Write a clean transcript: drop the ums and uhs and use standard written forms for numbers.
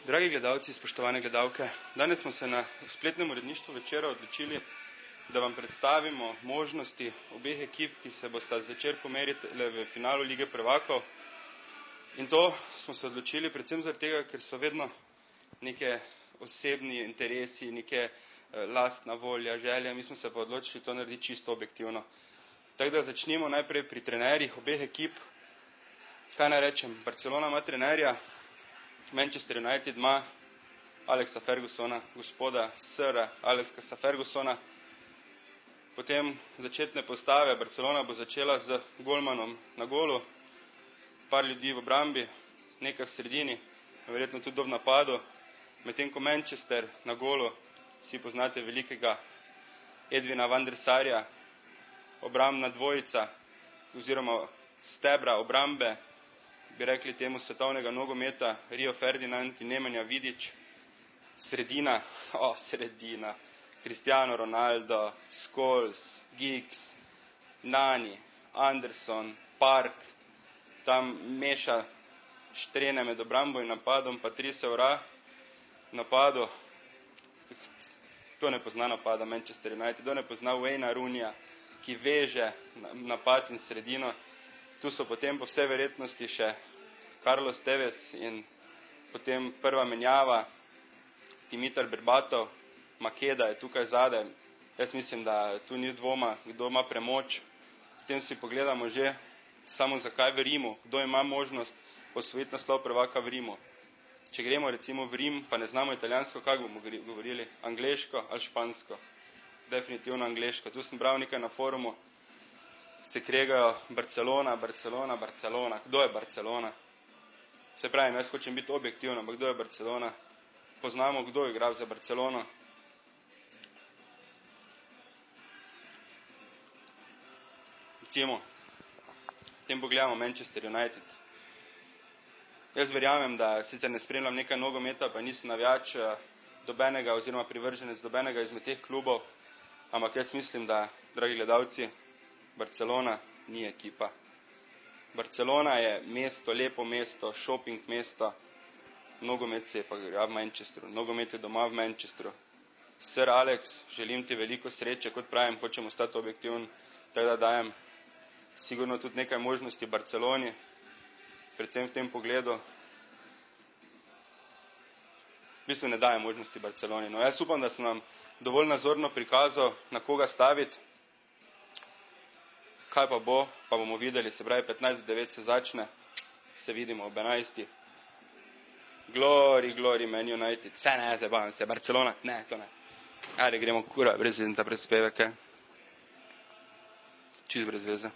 Dragi gledalci, spoštovane gledalke, danes smo se na spletnem uredništvu Večera odločili, da vam predstavimo možnosti obeh ekip, ki se bosta zvečer pomerile v finalu Lige prvakov. In to smo se odločili predvsem zaradi tega, ker so vedno neke osebni interesi, neke lastna volja, želja. Mi smo se pa odločili to narediti čisto objektivno. Tako da začnimo najprej pri trenerjih obeh ekip. Kaj naj rečem? Barcelona ima trenerja, Manchester United ima Alexa Fergusona, gospoda Sira Alexa Fergusona. Potem začetne postave. Barcelona bo začela z golmanom na golu, par ljudi v obrambi, nekaj v sredini, verjetno tudi v napadu. Medtem ko Manchester na golu, vsi poznate velikega Edwina van der Sarja, obrambna dvojica oziroma stebra obrambe, bi rekli temu svetovnega nogometa, Rio Ferdinand in Nemanja Vidić. Sredina, Cristiano Ronaldo, Scholes, Giggs, Nani, Anderson, Park, tam meša štrene med obrambo in napadom, Patrice Evra napadu. To ne pozna napada Manchester United, to ne pozna Wayna Rooneyja, ki veže napad in sredino. Tu so potem po vsej verjetnosti še Carlos Tevez in potem prva menjava Dimitar Berbatov, Makeda je tukaj zadaj. Jaz mislim, da tu ni dvoma, kdo ima premoč. Potem si pogledamo že samo zakaj v Rimu, kdo ima možnost osvojiti naslov prvaka v Rimu. Če gremo recimo v Rim, pa ne znamo italijansko, kako bomo govorili? Angleško ali špansko? Definitivno angleško. Tu sem bral nekaj na forumu, se kregajo Barcelona. Kdo je Barcelona? Se pravim, jaz hočem biti objektivno, ampak kdo je Barcelona? Poznamo, kdo je igral za Barcelono. Recimo, potem pogledamo Manchester United. Jaz verjamem, da sicer ne spremljam nekaj nogometa, pa nisem navijač dobenega oziroma privrženec dobenega izmed teh klubov, ampak jaz mislim, da, dragi gledalci, Barcelona ni ekipa. Barcelona je mesto, lepo mesto, shopping mesto, nogomet se je pa v Manchesteru, nogomet je doma v Manchesteru. Sir Alex, želim ti veliko sreče, kot pravim, hočem ostati objektivn, tako da dajem sigurno tudi nekaj možnosti Barceloni, predvsem v tem pogledu. V bistvu ne dajem možnosti Barceloni. No, jaz upam, da sem vam dovolj nazorno prikazal, na koga staviti. Kaj pa bo, pa bomo videli, se pravi 15:9 se začne, se vidimo ob 11. Glory, Man United. Se ne, zabavam se, Barcelona, ne, to ne. Ajde, gremo kura, brez veze ta predspevek, čist brez veze.